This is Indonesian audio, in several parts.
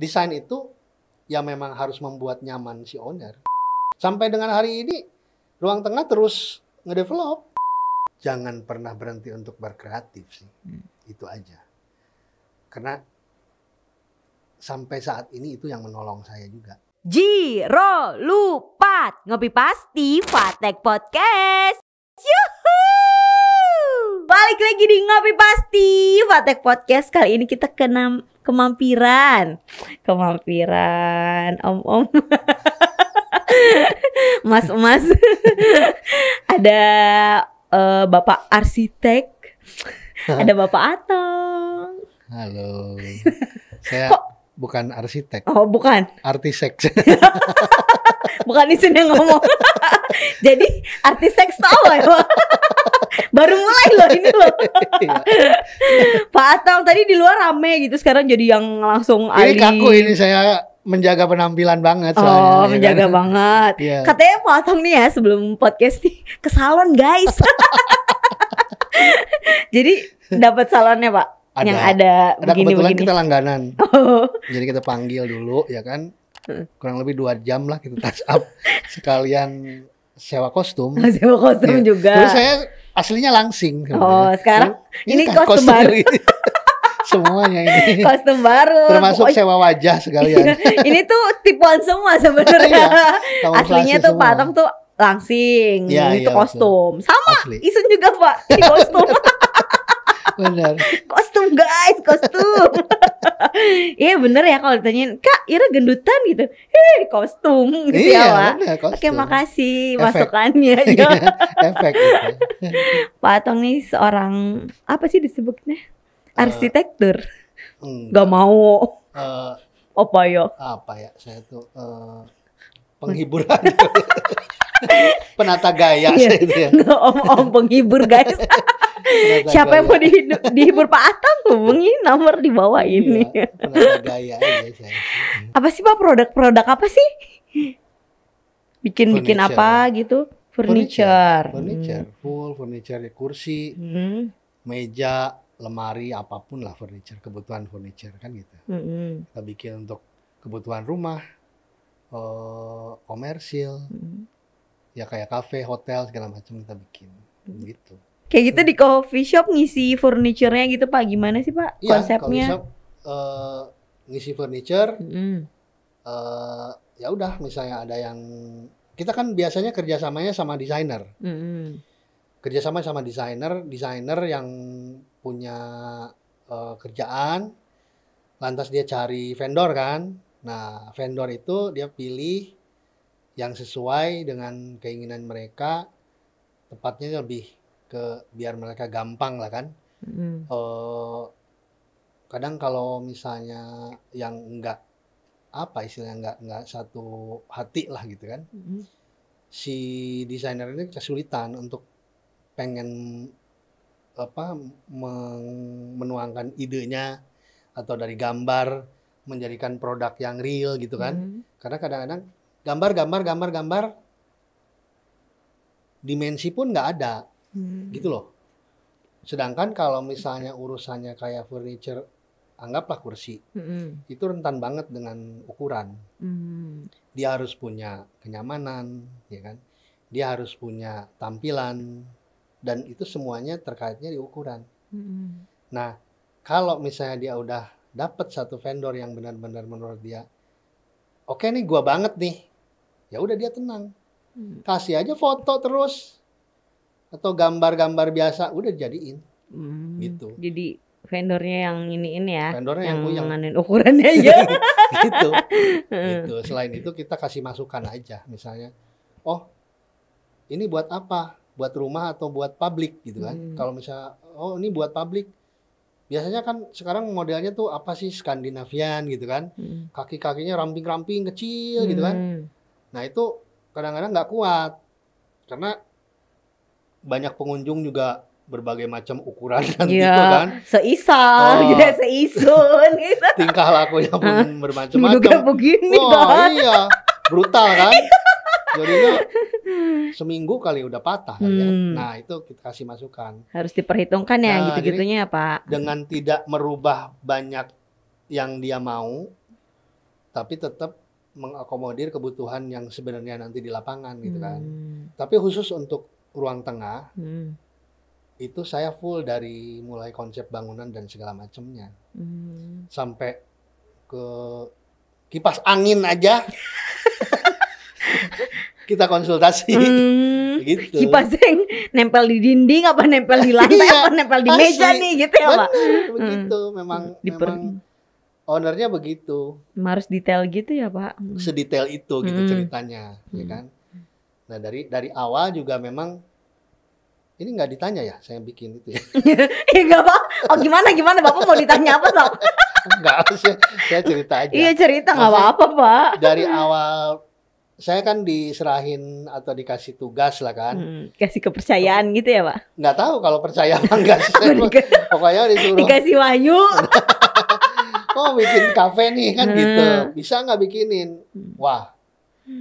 desain itu ya memang harus membuat nyaman si owner. Sampai dengan hari ini Ruang Tengah terus ngedevelop. Jangan pernah berhenti untuk berkreatif sih. Itu aja. Karena sampai saat ini itu yang menolong saya juga. Jiro Lupat, ngopi pasti Fatek Podcast. Yuhu! Balik lagi di Ngopi Pasti Fatek Podcast. Kali ini kita kemampiran om-om mas-mas. Ada Bapak arsitek, ada Bapak Atong. Halo. Saya bukan arsitek. Oh, bukan. Artisek. Bukan Isun yang ngomong. Jadi artis seks tau ya Pak? Baru mulai loh ini loh. Pak Atong tadi di luar rame gitu, sekarang jadi yang langsung Ini kaku ini, saya menjaga penampilan banget soalnya. Oh, menjaga banget. Yeah. Katanya Pak Atong nih ya sebelum podcast nih ke salon guys. Jadi dapat salonnya Pak? Yang ada begini-begini. Kebetulan kita langganan. Oh. Jadi kita panggil dulu ya kan. Kurang lebih 2 jam lah kita touch up. Sekalian sewa kostum. Sewa kostum ya. juga. Terus saya aslinya langsing. Oh, sekarang ini kan kostum baru. Semuanya ini. Kostum baru. Termasuk sewa wajah sekalian. Ini tuh tipuan semua sebenarnya. Iya, aslinya tuh Pak Atong tuh langsing. Ya, ini tuh kostum. betul. Sama Asli. Isun juga Pak di kostum. Benar. Kostum guys, kostum. Iya bener ya kalau ditanyain, Kak Ira gendutan gitu. Kostum gitu ya Pak. Bener, kostum. Oke, makasih Efek. masukannya. Ya. Efek gitu. Pak Atong nih seorang apa sih disebutnya? Arsitektur. Enggak. Gak mau. Apa ya? Apa ya? Saya tuh penghibur aja. Penata gaya saya itu ya. Om penghibur guys. Siapa yang mau dihibur Pak Atong, hubungi nomor di bawah ini. Iya, penata gaya aja saya. Apa sih Pak, produk-produk apa sih? Bikin apa gitu? Furniture, full furniture, kursi, meja, lemari, apapun lah furniture, kebutuhan furniture kan gitu. Kita bikin untuk kebutuhan rumah, komersil, ya kayak kafe, hotel segala macam kita bikin gitu. Kayak gitu di coffee shop ngisi furniture-nya gitu Pak, gimana sih Pak konsepnya? Iya, ngisi furniture, ya udah misalnya ada yang kita kan biasanya kerjasamanya sama desainer, kerjasama sama desainer yang punya kerjaan, lantas dia cari vendor kan, nah vendor itu dia pilih yang sesuai dengan keinginan mereka, tepatnya lebih ke biar mereka gampang lah kan. Kadang kalau misalnya yang enggak apa istilahnya enggak satu hati lah gitu kan, si desainer ini kesulitan untuk pengen apa menuangkan idenya atau dari gambar menjadikan produk yang real gitu kan. Karena kadang-kadang gambar dimensi pun nggak ada. Gitu loh. Sedangkan kalau misalnya urusannya kayak furniture, anggaplah kursi, itu rentan banget dengan ukuran. Dia harus punya kenyamanan, ya kan? Dia harus punya tampilan, dan itu semuanya terkaitnya di ukuran. Nah, kalau misalnya dia udah dapat satu vendor yang benar-benar menurut dia, oke nih gua banget nih, ya udah dia tenang, kasih aja foto terus. Atau gambar-gambar biasa udah jadiin gitu. Jadi vendornya yang iniin ya, vendornya yang nganin ukurannya aja. gitu. Selain itu kita kasih masukan aja, misalnya, oh ini buat apa? Buat rumah atau buat publik gitu kan? Kalau misalnya, oh ini buat publik, biasanya kan sekarang modelnya tuh apa sih Skandinavian gitu kan? Kaki-kakinya ramping-ramping kecil gitu kan? Nah itu kadang-kadang nggak kuat karena banyak pengunjung juga berbagai macam ukuran kan gitu kan. Seisal gitu, seisun gitu. Tingkah lakunya pun bermacam-macam. Kayak begini iya, brutal kan. Jadinya seminggu kali udah patah kan ya. Nah, itu kita kasih masukan. Harus diperhitungkan ya gitu-gitunya ya Pak. Dengan tidak merubah banyak yang dia mau, tapi tetap mengakomodir kebutuhan yang sebenarnya nanti di lapangan gitu kan. Tapi khusus untuk ruang tengah, itu saya full dari mulai konsep bangunan dan segala macamnya. Sampai ke kipas angin aja kita konsultasi. Gitu. Kipas yang nempel di dinding apa nempel di lantai apa nempel di meja nih gitu ya Pak? Begitu, memang ownernya begitu. Harus detail gitu ya Pak? Sedetail itu gitu ceritanya, ya kan. Nah dari awal juga memang ini nggak ditanya ya saya bikin itu ya. Enggak Pak. Oh gimana Bapak mau ditanya apa Sob? Enggak, saya cerita aja. Iya cerita nggak apa-apa Pak. Dari awal saya kan diserahin atau dikasih tugas lah kan. Kasih kepercayaan gitu ya Pak? Nggak tahu kalau percaya apa enggak sih. Pokoknya disuruh. Dikasih wahyu. Oh bikin kafe nih kan gitu. Bisa nggak bikinin? Wah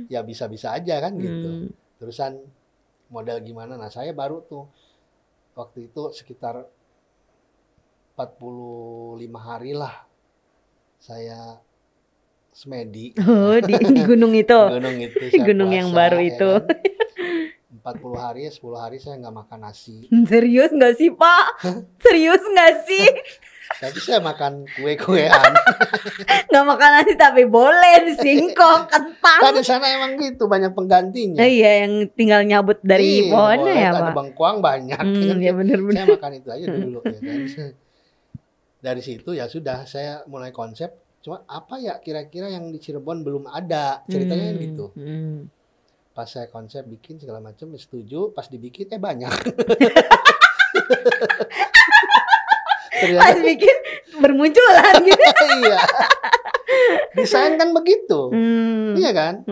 ya bisa-bisa aja kan gitu. Terusan model gimana? Nah saya baru tuh waktu itu sekitar 45 hari lah saya semedi. Oh, di gunung itu. Gunung itu. Gunung puasa, yang baru itu. Kan? 40 hari, 10 hari saya nggak makan nasi. Serius nggak sih Pak? Serius nggak sih? Tapi saya makan kue-kuean. Nggak makan nasi tapi boleh singkong, kentang. Kan di sana emang gitu banyak penggantinya. Iya, yang tinggal nyabut dari pohonnya ya Pak. Ada bengkoang banyak. Ya bener-bener. Saya makan itu aja dulu ya kan. Dari situ ya sudah saya mulai konsep. Cuma apa ya kira-kira yang di Cirebon belum ada ceritanya gitu. Pas saya konsep bikin segala macam setuju, pas dibikin banyak. Pas bikin bermunculan gitu. Iya. Desain kan begitu. Iya kan?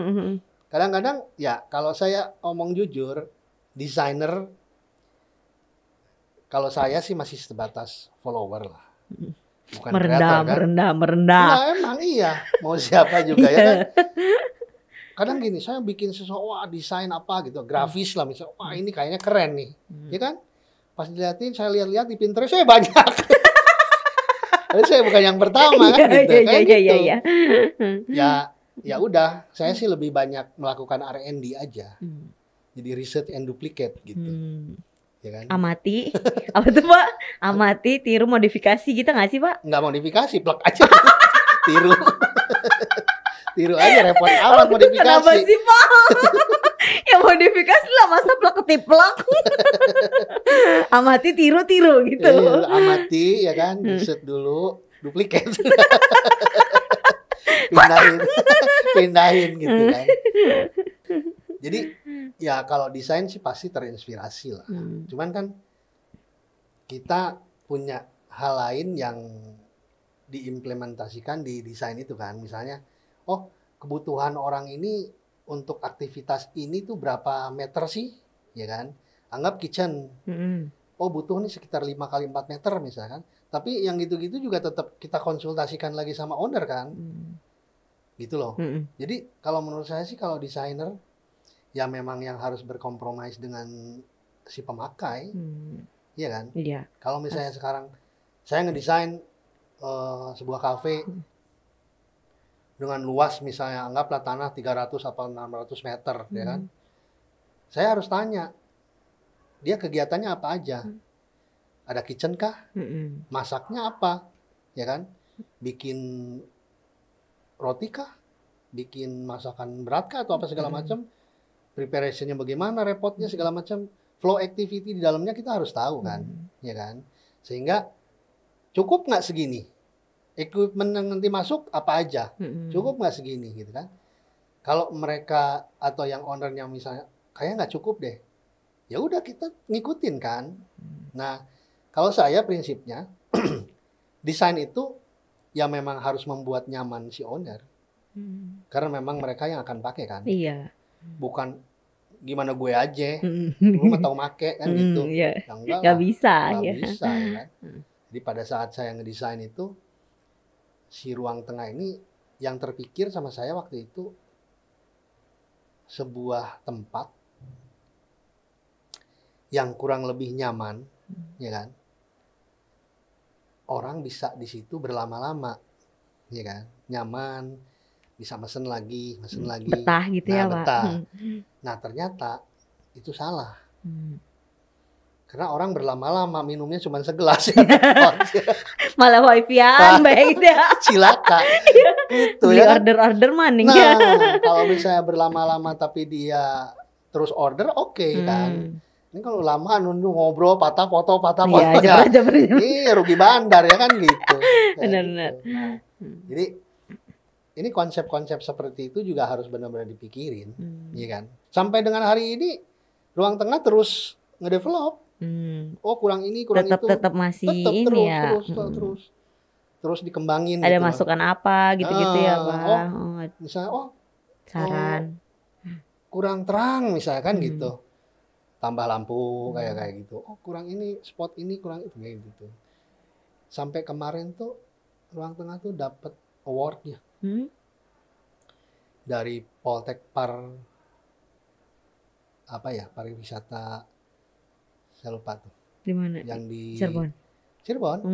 Kadang-kadang ya kalau saya omong jujur, desainer kalau saya sih masih sebatas follower lah. Bukan merendah. Nah emang iya, mau siapa juga ya kan. Kadang gini, saya bikin sesuatu, wah desain apa gitu, grafis lah misalnya, wah ini kayaknya keren nih, ya kan. Pas dilihatin, saya lihat-lihat di Pinterest, saya banyak. Jadi saya bukan yang pertama kan gitu, kayak gitu. Ya udah, saya sih lebih banyak melakukan R&D aja. Jadi research and duplicate gitu. Ya kan? Amati, apa tuh Pak? Amati, tiru, modifikasi gitu nggak sih Pak? Nggak modifikasi, plug aja. Tiru. Tiru aja, repot amat modifikasi. Kenapa sih Pak? Ya modifikasi lah, masa plug ketiplak. Amati, tiru gitu. Amati ya kan, riset dulu, duplikat. Pindahin gitu kan. Jadi ya kalau desain sih pasti terinspirasi lah. Cuman kan kita punya hal lain yang diimplementasikan di desain itu kan. Misalnya, oh kebutuhan orang ini untuk aktivitas ini tuh berapa meter sih? Ya kan? Anggap kitchen. Oh butuh nih sekitar 5 kali 4 meter misalkan. Tapi yang gitu-gitu juga tetap kita konsultasikan lagi sama owner kan. Gitu loh. Jadi kalau menurut saya sih kalau desainer ya memang yang harus berkompromis dengan si pemakai, iya kan? Iya. Kalau misalnya sekarang saya ngedesain sebuah kafe dengan luas misalnya anggaplah tanah 300 atau 600 meter, ya kan? Saya harus tanya, dia kegiatannya apa aja? Ada kitchen kah? Masaknya apa? Ya kan? Bikin roti kah? Bikin masakan berat kah atau apa segala macam? Preparationnya bagaimana, repotnya segala macam, flow activity di dalamnya kita harus tahu kan, ya kan? Sehingga cukup nggak segini, equipment yang nanti masuk apa aja, cukup nggak segini gitu kan? Kalau mereka atau yang ownernya misalnya kayak nggak cukup deh, ya udah kita ngikutin kan. Nah kalau saya prinsipnya desain itu ya memang harus membuat nyaman si owner, karena memang mereka yang akan pakai kan. Iya. Bukan gimana gue aja, lu mah tahu make kan gitu. Iya. Ya enggak Gak bisa. Nggak Ya. bisa ya kan. Jadi pada saat saya ngedesain itu, si ruang tengah ini yang terpikir sama saya waktu itu sebuah tempat yang kurang lebih nyaman, ya kan. Orang bisa di situ berlama-lama, ya kan. Nyaman, bisa mesen lagi. Betah gitu ya, Pak. Betah. Nah, ternyata itu salah. Karena orang berlama-lama minumnya cuma segelas. Malah wifi-an baik deh. Cilaka. Gitu Beli ya. order maning. Nah, kalau misalnya berlama-lama tapi dia terus order, oke kan. Ini kalau lama nunggu ngobrol, patah foto. Iya, Iya, rugi bandar ya kan gitu. Benar-benar. Gitu. Nah, jadi ini konsep-konsep seperti itu juga harus benar-benar dipikirin, ya kan. Sampai dengan hari ini Ruang Tengah terus ngedevelop. Oh, kurang ini, kurang itu. Tetap masih ini ya. Terus dikembangin. Ada gitu masukan apa gitu-gitu ya, Pak. Misalnya, saran. Kurang terang misalnya kan gitu. Tambah lampu kayak gitu. Oh, kurang ini, spot ini, kurang itu kayak gitu. Sampai kemarin tuh Ruang Tengah tuh dapat award ya. Dari Poltek pariwisata, saya lupa tuh. Di mana? Yang di Cirebon.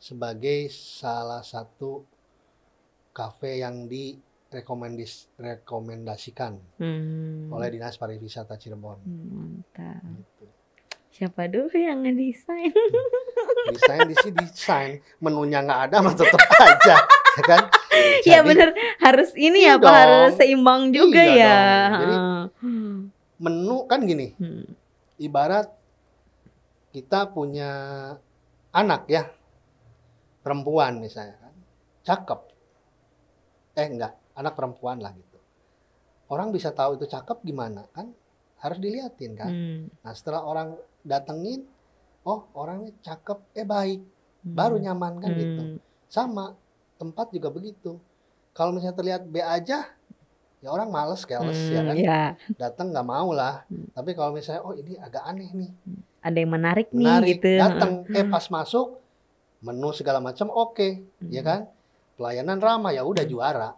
Sebagai salah satu kafe yang direkomendasikan oleh Dinas Pariwisata Cirebon. Mantap. Gitu. Siapa dulu yang ngedesain? Desain, menunya nggak ada, mah tetap aja, ya kan? Iya bener, harus ini ya Pak, harus seimbang juga ya. Jadi menu kan gini, ibarat kita punya anak ya, perempuan misalnya kan, cakep. Enggak, anak perempuan lah gitu. Orang bisa tahu itu cakep gimana kan? Harus diliatin kan. Nah setelah orang datengin, oh orangnya cakep, baik, baru nyaman kan gitu. Sama, tempat juga begitu. Kalau misalnya terlihat B aja, ya orang males, keles ya kan. Datang nggak mau lah. Tapi kalau misalnya, oh ini agak aneh nih. Ada yang menarik nih gitu. Datang, pas masuk, menu segala macam oke, ya kan. Pelayanan ramah, ya udah juara.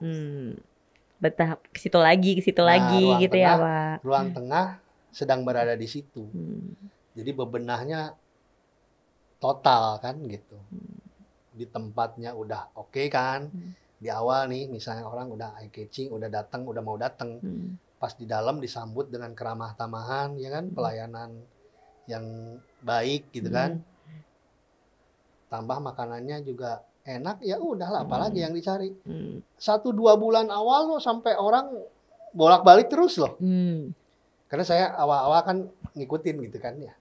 Betah ke situ lagi gitu tengah, ya Pak. Ruang Tengah sedang berada di situ. Jadi bebenahnya total kan gitu. Di tempatnya udah oke kan. Di awal nih misalnya orang udah eye catching, udah datang, udah mau datang. Pas di dalam disambut dengan keramah tamahan ya kan, pelayanan yang baik gitu kan. Tambah makanannya juga enak, ya udahlah apalagi yang dicari. 1-2 bulan awal loh sampai orang bolak-balik terus loh. Karena saya awal-awal kan ngikutin gitu kan ya.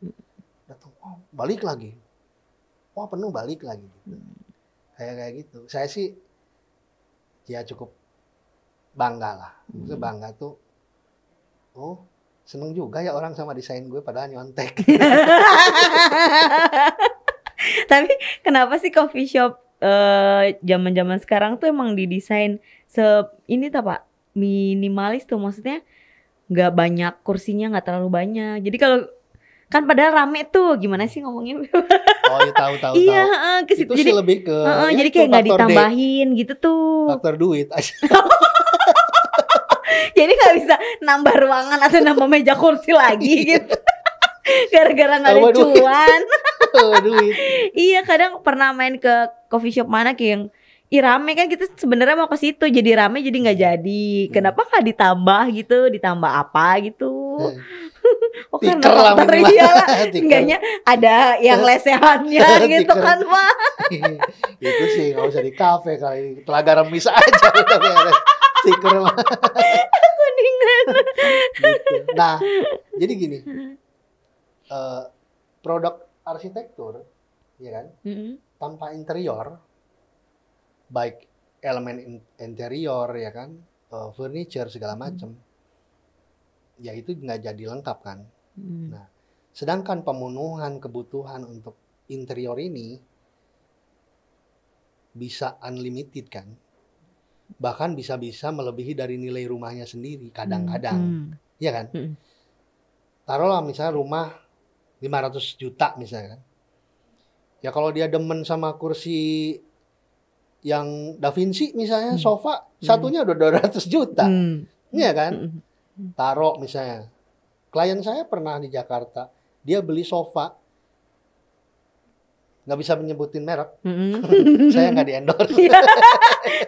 Datang, oh balik lagi. Wah penuh, balik lagi gitu. Kayak gitu. Saya sih ya cukup bangga lah. Maksudnya bangga tuh, oh seneng juga ya orang sama desain gue padahal nyontek. Tapi kenapa sih coffee shop zaman-zaman sekarang tuh emang didesain ini tuh Pak, minimalis tuh, maksudnya nggak banyak kursinya, nggak terlalu banyak. Jadi kalau kan padahal rame tuh, gimana sih ngomongnya? Oh iya tahu. Iya, itu sih lebih ke jadi kayak nggak ditambahin gitu tuh. Faktor duit aja. Jadi nggak bisa nambah ruangan atau nambah meja kursi lagi gitu. Gara-gara nggak ada cuan. Duit. Iya, kadang pernah main ke coffee shop mana kayak yang rame kan, kita sebenarnya mau ke situ jadi rame jadi nggak jadi. Kenapa nggak ditambah gitu? Ditambah apa gitu? Oh kan faktor iyalah. Enggaknya ada yang lesehannya gitu kan Pak. Itu sih nggak usah di kafe kali, Telaga Remis aja udah beres. Stiker mah. Kuningan. Gitu. Nah, jadi gini. Produk arsitektur, ya kan, tanpa interior, baik elemen interior, ya kan, furniture segala macam, ya itu nggak jadi lengkap kan. Nah, sedangkan pemenuhan kebutuhan untuk interior ini bisa unlimited kan, bahkan bisa melebihi dari nilai rumahnya sendiri kadang-kadang, ya kan. Taruhlah misalnya rumah 500 juta misalnya kan. Ya kalau dia demen sama kursi yang Da Vinci misalnya, sofa satunya udah 200 juta. Iya kan? Taruh misalnya. Klien saya pernah di Jakarta, dia beli sofa nggak bisa menyebutin merek. Saya nggak di-endorse.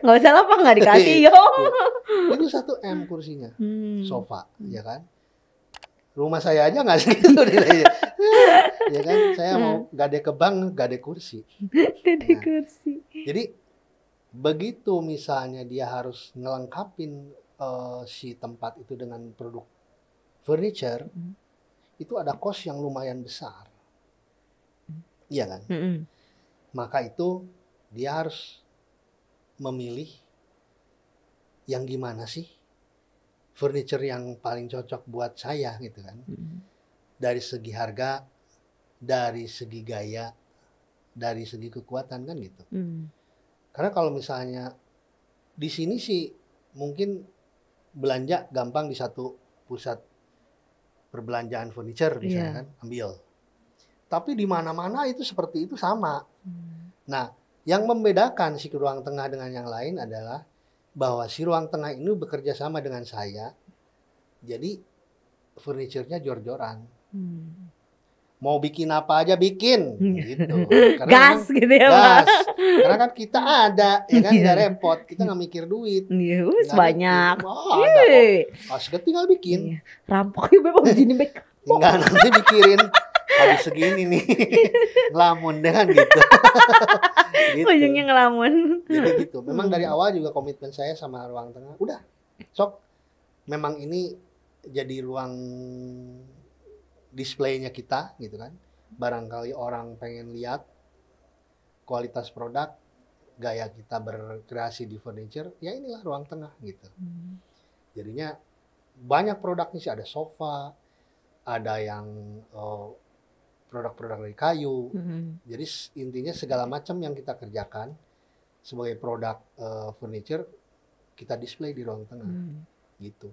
Nggak usah lah Pak, nggak dikasih yo. Itu 1M kursinya, sofa, ya kan. Rumah saya aja nggak segitu nilainya. Ya kan, saya mau gade ke bank, gade kursi. Gade kursi. Jadi begitu misalnya dia harus ngelengkapin si tempat itu dengan produk furniture, itu ada cost yang lumayan besar. Iya kan? Maka itu dia harus memilih yang gimana sih furniture yang paling cocok buat saya gitu kan. Dari segi harga, dari segi gaya, dari segi kekuatan kan gitu. Karena kalau misalnya di sini sih mungkin belanja gampang di satu pusat perbelanjaan furniture misalnya kan, ambil. Tapi di mana-mana itu seperti itu sama. Nah, yang membedakan si ruang tengah dengan yang lain adalah bahwa si ruang tengah ini bekerja sama dengan saya. Jadi furniture-nya jor-joran. Mau bikin apa aja bikin gitu. Karena gas kan, gitu ya gas. Karena kan kita ada, ya kan, nggak repot. Kita nggak mikir duit. Banyak. Ada kok. Pas tinggal bikin. Rampok ya Beb, begini Beb. Enggak, nanti mikirin habis segini nih. Ngelamun dengan gitu. Gitu. Ujungnya ngelamun. Jadi gitu. Memang dari awal juga komitmen saya sama ruang tengah. Udah, sok. Memang ini jadi ruang displaynya kita gitu kan. Barangkali orang pengen lihat kualitas produk, gaya kita berkreasi di furniture, ya inilah ruang tengah gitu. Jadinya banyak produknya sih, ada sofa, ada yang produk-produk dari kayu. Jadi intinya segala macam yang kita kerjakan sebagai produk furniture kita display di ruang tengah. Gitu.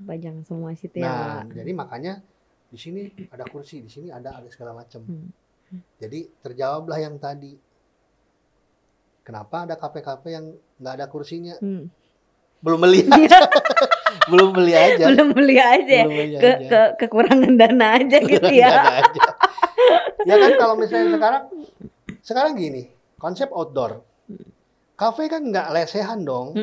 Banyak semua situ ya. Nah, jadi makanya di sini ada kursi, di sini ada segala macam. Jadi terjawablah yang tadi. Kenapa ada kafe-kafe yang nggak ada kursinya? Belum beli aja. Belum beli aja. Belum beli aja. Kekurangan dana aja gitu ya. Ya kan kalau misalnya sekarang gini, konsep outdoor. Kafe kan nggak lesehan dong.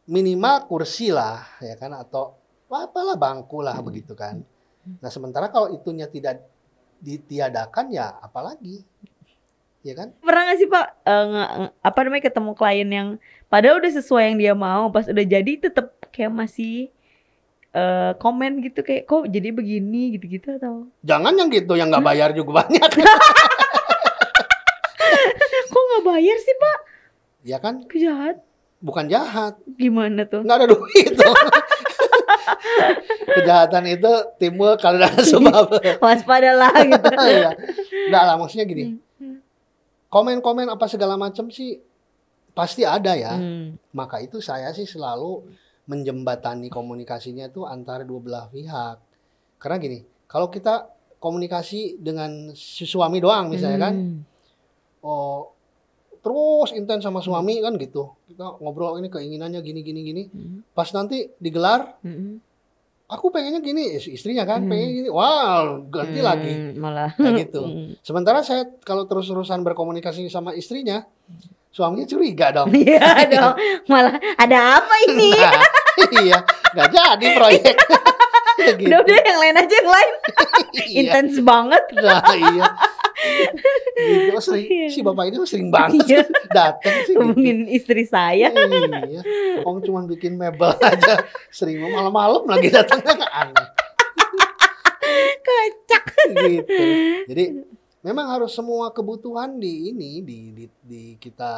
Minimal kursi lah, ya kan, atau apalah bangku lah begitu kan. Nah sementara kalau itunya tidak ditiadakan ya apalagi, ya kan? Pernah nggak sih Pak, ketemu klien yang padahal udah sesuai yang dia mau, pas udah jadi tetap kayak masih komen gitu kayak kok jadi begini gitu-gitu atau? Jangan yang gitu, yang nggak bayar juga banyak. Kok nggak bayar sih Pak? Ya kan? Jahat. Bukan jahat. Gimana tuh? Nggak ada duit tuh. Kejahatan itu timbul kalau ada sebab. Waspadalah gitu. Ya. Nggak lah, maksudnya gini. Komen-komen apa segala macam sih pasti ada ya. Maka itu saya sih selalu menjembatani komunikasinya itu antara dua belah pihak. Karena gini, kalau kita komunikasi dengan si suami doang misalnya kan, terus intens sama suami kan gitu, kita ngobrol ini keinginannya gini. Pas nanti digelar, aku pengennya gini, istrinya kan pengen gini, wow ganti lagi, malah nah, gitu. Sementara saya kalau terus-terusan berkomunikasi sama istrinya, suaminya curiga dong. Iya dong, malah ada apa ini? Nah, iya, nggak jadi proyek. Gitu. Udah yang lain aja yang lain. Intens banget. Nah iya. Gitu, si bapak ini sering banget datang sih. Hubungin istri saya. Iya. Om cuma bikin mebel aja, sering malam-malam lagi datang, aneh. Kocak. Gitu. Jadi memang harus semua kebutuhan di kita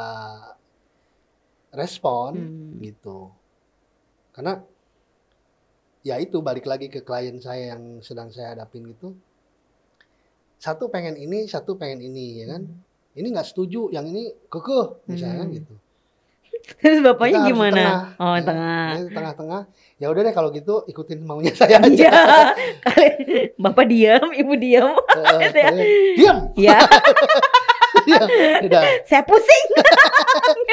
respon gitu. Karena ya itu balik lagi ke klien saya yang sedang saya hadapin gitu. Satu pengen ini, satu pengen ini, ya kan? Ini nggak setuju, yang ini kekeh, misalnya gitu. Terus bapaknya gimana? Tengah, tengah. Tengah-tengah. Ya udah deh kalau gitu ikutin maunya saya aja. Iya. Bapak diam, ibu diam. Diam. Ya. Ya, udah. Saya pusing.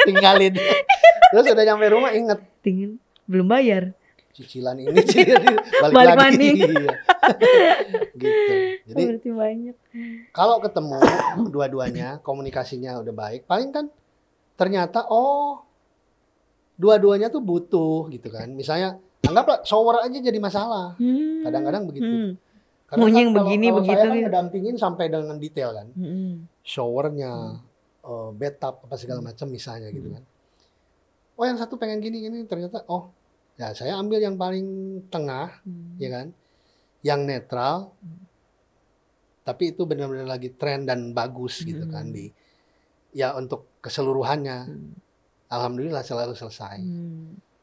Tinggalin. Terus udah nyampe rumah inget. Belum bayar. Cicilan ini balik money. Iya. Gitu. Jadi berarti banyak. kalau ketemu dua-duanya, komunikasinya udah baik, paling kan ternyata dua-duanya tuh butuh gitu kan. Misalnya anggaplah shower aja jadi masalah. Kadang-kadang begitu. Karena Maunya kan yang begini kalau begitu saya kan nih. ngedampingin sampai dengan detail kan. Showernya, bathtub apa segala macam misalnya gitu kan. Oh yang satu pengen gini ternyata ya saya ambil yang paling tengah ya kan, yang netral, tapi itu benar-benar lagi tren dan bagus gitu kan ya untuk keseluruhannya. Alhamdulillah selalu selesai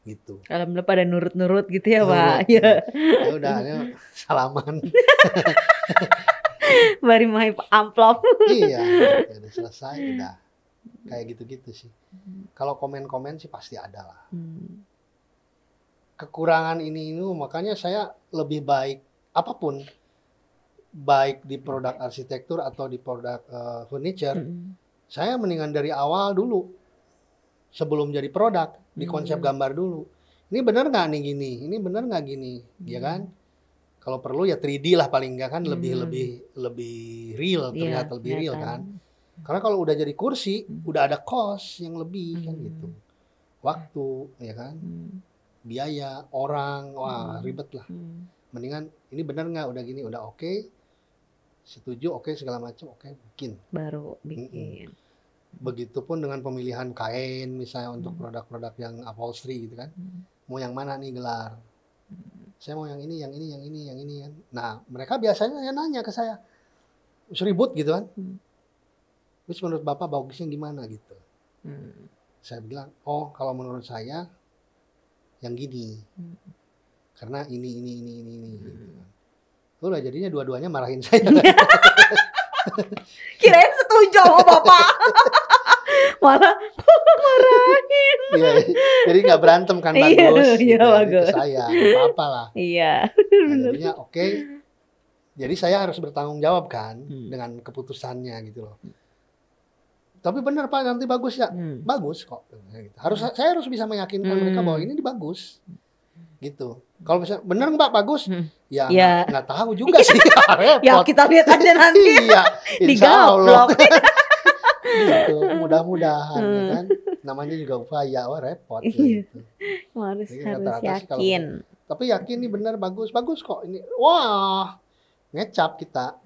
gitu. Alhamdulillah pada nurut-nurut gitu ya Pak. Ya udah salaman. Bari main amplop. Iya, udah selesai udah. Kayak gitu-gitu sih. Kalau komen-komen sih pasti ada lah. Kekurangan ini makanya saya lebih baik apapun, baik di produk arsitektur atau di produk furniture, saya mendingan dari awal dulu sebelum jadi produk di konsep gambar dulu. Ini benar nggak nih gini? Ini benar nggak gini? Ya kan? Kalau perlu ya 3D lah paling nggak kan lebih real, terlihat lebih real kan? Karena kalau udah jadi kursi, udah ada cost yang lebih kan gitu. Waktu, ya kan? Biaya, orang, wah ribet lah. Mendingan ini benar nggak? Udah gini, udah oke. Setuju, oke segala macam, oke bikin. Baru bikin. Begitupun dengan pemilihan kain misalnya untuk produk-produk yang upholstery gitu kan. Mau yang mana nih gelar? Saya mau yang ini, yang ini, yang ini, yang ini kan. Nah, mereka biasanya nanya ke saya. Ribut gitu kan. Terus menurut Bapak bagusnya gimana gitu. Saya bilang, kalau menurut saya yang gini. Karena ini gitu. Udah jadinya dua-duanya marahin saya. Kirain setuju sama Bapak. Malah marahin. Iya, jadi nggak berantem kan, bagus. Iya, bagus. Ke saya, apa-apa lah. Iya. Nah, jadinya oke. Jadi saya harus bertanggung jawab kan dengan keputusannya gitu loh. Tapi benar Pak, nanti bagus ya. Bagus kok. Saya harus bisa meyakinkan mereka bahwa ini bagus. Gitu. Kalau misalnya benar Mbak bagus, ya nggak tahu juga sih. Ya kita lihat aja nanti. Iya, insya Allah. Gitu. Mudah-mudahan ya kan. Namanya juga upaya, repot. Gitu. Harus Jadi, yakin. Tapi yakin nih benar bagus kok ini. Wah, ngecap kita.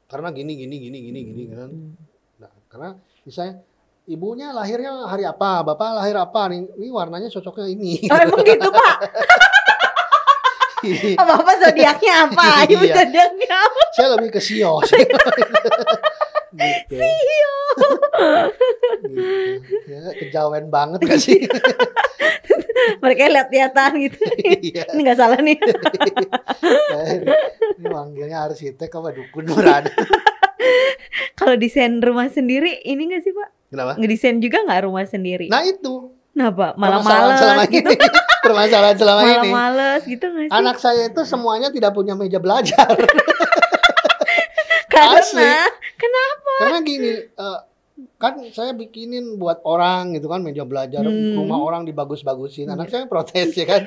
Karena gini kan. Nah, karena misalnya ibunya lahirnya hari apa, bapak lahir apa, ini warnanya cocoknya ini. Oh emang gitu Pak? Bapak zodiaknya apa? Ibu zodiaknya apa? Saya lebih ke Sio. Gitu. Sio. Gitu. Ya, kejawen banget gak sih? Mereka lihat-lihatan gitu. Ini gak salah nih. Ini manggilnya arsitek apa dukun berada. Kalau desain rumah sendiri ini gak sih Pak? Kenapa? Ngedesain juga gak rumah sendiri? Nah itu. Kenapa? Malah males gitu. Permasalahan selama ini. Malah males gitu gak sih? Anak saya itu semuanya tidak punya meja belajar. Karena? Kenapa? Karena gini, kan saya bikinin buat orang gitu kan meja belajar, rumah orang dibagus-bagusin. Anak saya protes ya kan.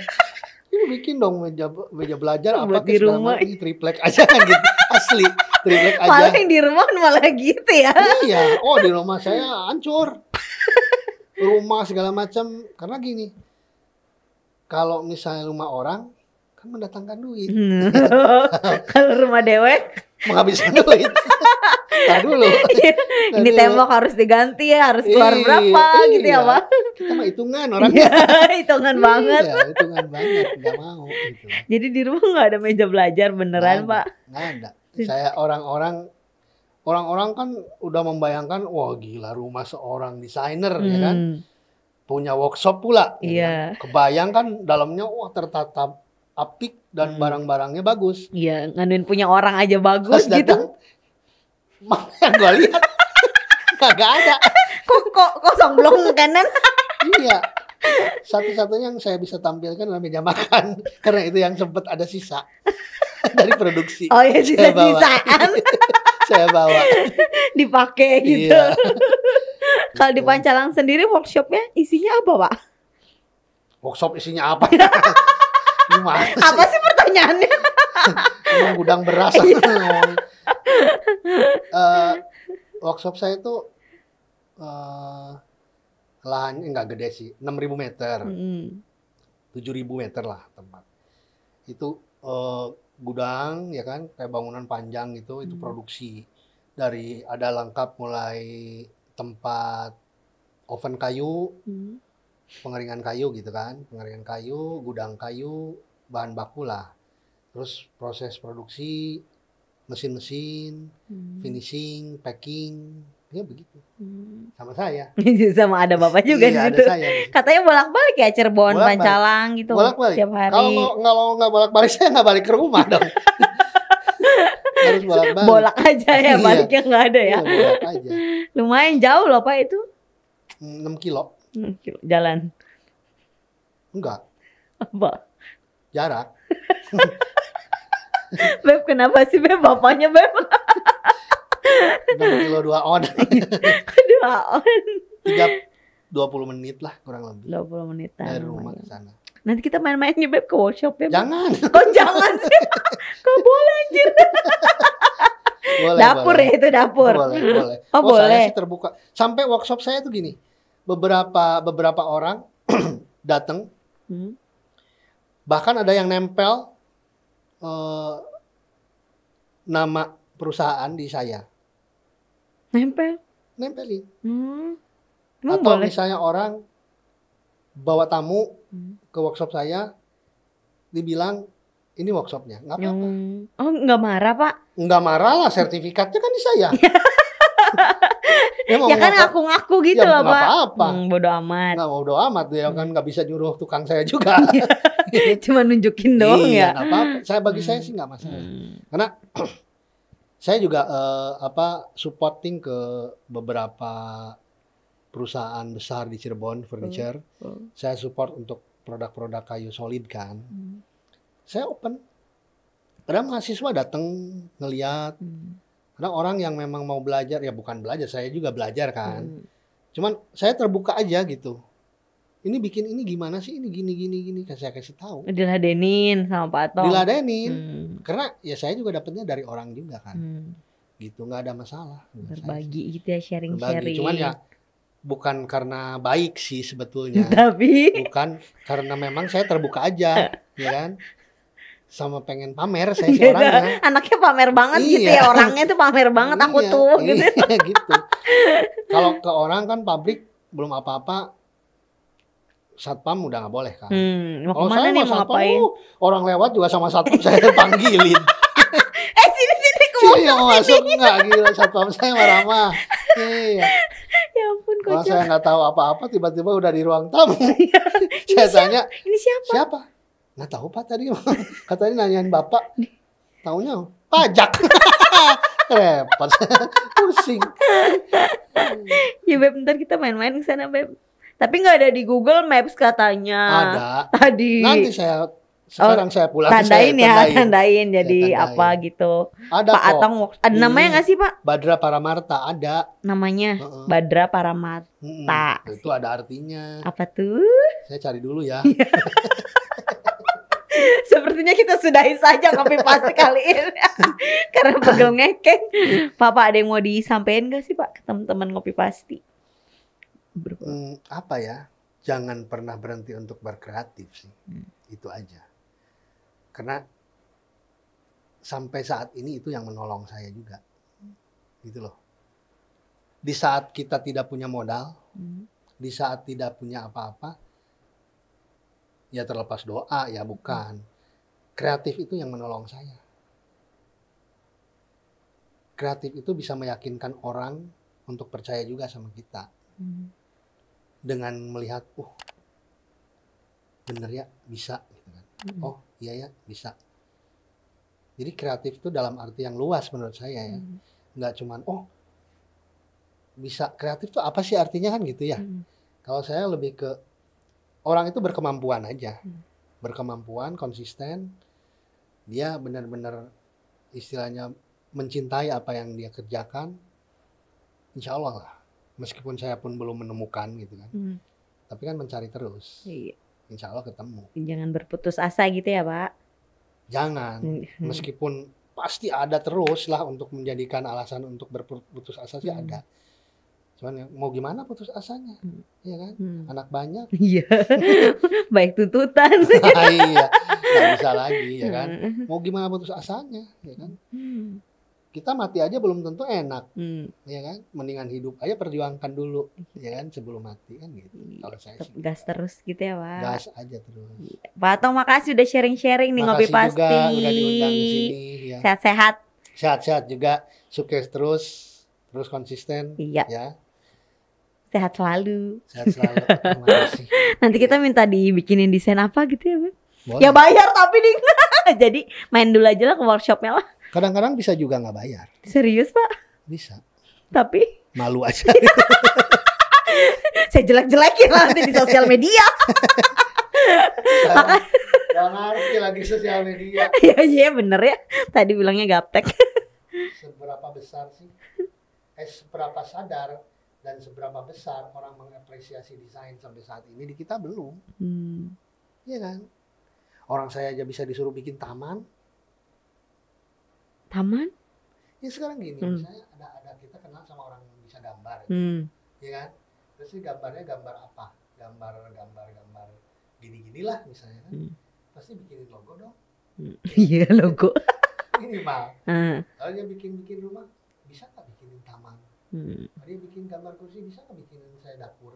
Ini bikin dong meja belajar apa di rumah ini triplek aja kan gitu. Asli, triplek aja. Malah yang di rumah malah gitu ya. Iya, di rumah saya hancur. Rumah segala macam karena gini. Kalau misalnya rumah orang kan mendatangkan duit. Kalau rumah dewek menghabiskan duit. Nah dulu. Ini tembok harus diganti ya, harus keluar berapa gitu ya Pak. Kita mah hitungan orangnya. Hitungan banget. Iya, hitungan banget, nggak mau gitu. Jadi di rumah nggak ada meja belajar beneran Pak? Nggak ada. Saya orang-orang kan udah membayangkan, wah gila rumah seorang desainer ya kan. Punya workshop pula. Iya. Ya kan? Kebayang kan dalamnya tertata apik dan barang-barangnya bagus. Iya, nganuin punya orang aja bagus terus gitu. Mana yang gue lihat kagak ada. Kok kosong belum kanan? Iya. Satu-satunya yang saya bisa tampilkan adalah meja makan karena itu yang sempat ada sisa dari produksi. Oh ya sisa-sisaan. Saya bawa. Dipakai gitu. Iya. Kalau di Pancalang sendiri workshopnya isinya apa Pak? Workshop isinya apa? Gimana sih? Apa sih pertanyaan? pertanyaannya. Emang gudang beras. Workshop saya itu lahannya nggak gede sih, 6.000 meter, 7.000 meter lah tempat. Itu gudang ya kan, kayak bangunan panjang gitu, itu produksi dari ada lengkap mulai tempat oven kayu, pengeringan kayu gitu kan, pengeringan kayu, gudang kayu, bahan baku lah. Terus proses produksi, mesin-mesin, finishing, packing, ya begitu. Sama saya. Sama ada bapak juga di situ. Katanya bolak-balik ya Cirebon, Pancalang gitu. Bolak-balik. Tiap hari. Kalau nggak bolak-balik saya nggak balik ke rumah dong. Harus bolak-balik. Bolak aja ya, baliknya nggak ada ya. Iya, bolak aja. Lumayan jauh loh Pak itu. 6 kilo. 6 kilo jalan. Enggak. Apa? Jarak. Beb, kenapa sih Beb? Bapaknya Beb? 6 kilo 2 on. 2 on. 20 menit lah kurang lebih. 20 menitan. Dari rumah ke sana. Nanti kita main-mainnya Beb ke workshop Beb. Jangan. Kok jangan sih? Kok boleh anjir. Boleh, dapur boleh. Ya itu dapur. Boleh. Oh, boleh. Saya sih terbuka. Sampai workshop saya tuh gini. Beberapa orang datang. Bahkan ada yang nempel nama perusahaan di saya. Nempelin. Atau boleh. Misalnya orang bawa tamu ke workshop saya, dibilang ini workshopnya, nggak apa-apa. Oh, nggak marah Pak? Nggak marah lah, sertifikatnya kan di saya. Ya kan ngaku-ngaku gitu ya, loh Pak. Apa-apa. Bodo amat. Nggak bodo amat, dia kan nggak bisa nyuruh tukang saya juga. Cuma nunjukin doang ya. Nggak apa-apa. Bagi saya sih nggak masalah. Karena saya juga supporting ke beberapa perusahaan besar di Cirebon furniture. Saya support untuk produk-produk kayu solid kan. Saya open. Kadang mahasiswa datang ngeliat. Kadang orang yang memang mau belajar, ya bukan belajar, saya juga belajar kan. Cuman saya terbuka aja gitu. Ini bikin ini gimana sih? Ini gini. Saya kasih tahu. Diladenin sama Pak Atong. Diladenin. Karena ya saya juga dapatnya dari orang juga kan. Gitu, nggak ada masalah. Berbagi gitu ya, sharing-sharing. Cuman ya bukan karena baik sih sebetulnya. Tapi bukan karena memang saya terbuka aja, ya kan? Sama pengen pamer saya sih orangnya. Anaknya pamer banget gitu ya, orangnya tuh pamer banget aku tuh gitu. Gitu. Kalau ke orang kan pabrik belum apa-apa, satpam udah nggak boleh kan. Mau kemana nih, mau ngapain? Orang lewat juga sama satpam saya panggilin. Sini sini mau masuk nggak, gila satpam saya marah-marah. Iya. Ya ampun kocak. Kalau saya nggak tahu apa-apa tiba-tiba udah di ruang tamu. Saya tanya, ini siapa? Nggak tahu Pak tadi. Katanya nanyain Bapak. Taunya pajak. Repot. Pusing. Ya Beb, ntar kita main-main ke sana Beb. Tapi nggak ada di Google Maps katanya. Ada. Tadi. Nanti sekarang saya pulang. Tandain jadi apa gitu. Ada Pak Atong, ada namanya nggak sih Pak? Badra Paramarta ada. Namanya Badra Paramarta. Itu ada artinya. Apa tuh? Saya cari dulu ya. Sepertinya kita sudahi saja kopi pasti kali ini. Karena pegel ngekeng. Pak, ada yang mau disampaikan gak sih Pak ke teman-teman ngopi pasti? Apa ya? Jangan pernah berhenti untuk berkreatif sih. Itu aja. Karena sampai saat ini itu yang menolong saya juga. Gitu loh. Di saat kita tidak punya modal, di saat tidak punya apa-apa, ya terlepas doa ya bukan. Kreatif itu yang menolong saya. Kreatif itu bisa meyakinkan orang untuk percaya juga sama kita. Dengan melihat, bener ya bisa. Gitu kan. Oh iya ya bisa. Jadi kreatif itu dalam arti yang luas menurut saya ya. Nggak cuman, bisa kreatif itu apa sih artinya kan gitu ya. Kalau saya lebih ke orang itu berkemampuan aja. Berkemampuan, konsisten. Dia benar-benar istilahnya mencintai apa yang dia kerjakan. Insya Allah lah. Meskipun saya pun belum menemukan gitu kan. Tapi kan mencari terus. Iya. Insya Allah ketemu. Jangan berputus asa gitu ya Pak. Jangan. Meskipun pasti ada terus lah untuk menjadikan alasan untuk berputus asa sih ada. Cuman mau gimana putus asanya, ya kan? Anak banyak. Iya. Baik tuntutan. Iya, nggak bisa lagi, ya kan? Mau gimana putus asanya, ya kan? Kita mati aja belum tentu enak, ya kan? Mendingan hidup aja, perjuangkan dulu, ya kan? Sebelum mati kan gitu. Kalau saya sih. Gas terus gitu ya, Pak. Gas aja terus. Pak Atong, makasih udah sharing-sharing nih Ngopi Pasti. Makasih juga udah diundang ke sini. Ya. Sehat-sehat. Sehat-sehat juga, sukses terus konsisten. Iya. Ya. Sehat selalu. Sehat selalu. Terima kasih. Nanti kita minta dibikinin desain apa gitu ya, Bang? Boleh. Ya bayar tapi nih. Jadi main dulu aja lah ke workshopnya lah. Kadang-kadang bisa juga nggak bayar. Serius, Pak? Bisa. Tapi malu aja. Saya jelek-jelekin lah nanti di sosial media. Gak ngerti lagi sosial media. Iya bener ya. Tadi bilangnya gaptek. Seberapa besar sih? Seberapa sadar dan seberapa besar orang mengapresiasi desain sampai saat ini di kita belum. Iya kan? Orang saya aja bisa disuruh bikin taman. Taman? Ya sekarang gini, misalnya ada kita kenal sama orang yang bisa gambar. Iya kan? Terus ini gambarnya gambar apa? Gambar gini-ginilah misalnya kan. Pasti bikinin logo dong. Iya logo. Minimal. Kalau dia bikin rumah, bisa nggak bikinin taman? Dia bikin gambar kursi, bisa nggak bikinin saya dapur?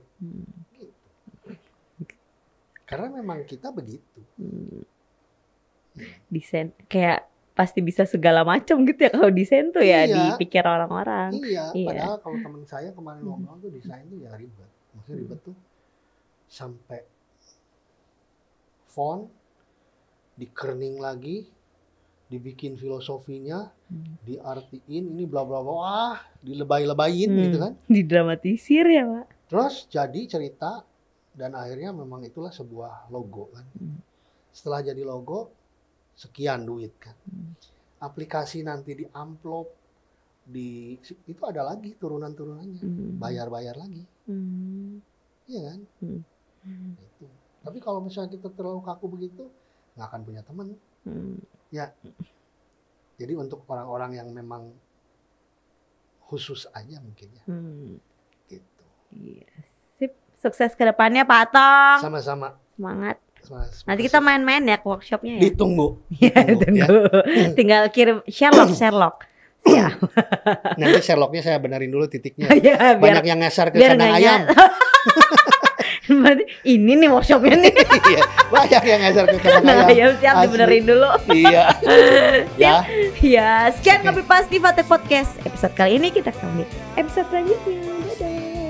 Gitu. Karena memang kita begitu. Desain kayak pasti bisa segala macam gitu ya kalau desain tuh ya dipikir orang-orang. Iya. Padahal kalau teman saya kemarin ngomong tuh desain tuh ya ribet. Maksudnya ribet tuh sampai font dikerning lagi, dibikin filosofinya, diartiin ini bla bla bla, dilebay-lebayin gitu kan. Didramatisir ya, Pak. Terus jadi cerita dan akhirnya memang itulah sebuah logo kan. Setelah jadi logo, sekian duit kan. Aplikasi nanti di amplop, itu ada lagi turunan-turunannya, bayar-bayar lagi. Iya kan? Itu. Tapi kalau misalnya kita terlalu kaku begitu, nggak akan punya teman. Ya. Jadi untuk orang-orang yang memang khusus aja mungkin ya. Gitu. Iya. Sip. Sukses ke depannya Pak Atong. Sama-sama. Semangat. Nanti kita main-main ya ke workshopnya ya. Ditunggu. Ditunggu. Ya. Tinggal kirim Sherlock. Siap. Nanti Sherlocknya saya benerin dulu titiknya. Ya, banyak yang ngasar ke kandang ayam. Berarti ini nih workshopnya nih. Iya, banyak yang ngasar ke kandang ayam. Siap dibenerin dulu. Iya. Ya, sekian Ngopi Pasti Fate Podcast. Episode kali ini kita ketemu di episode selanjutnya. Dadah.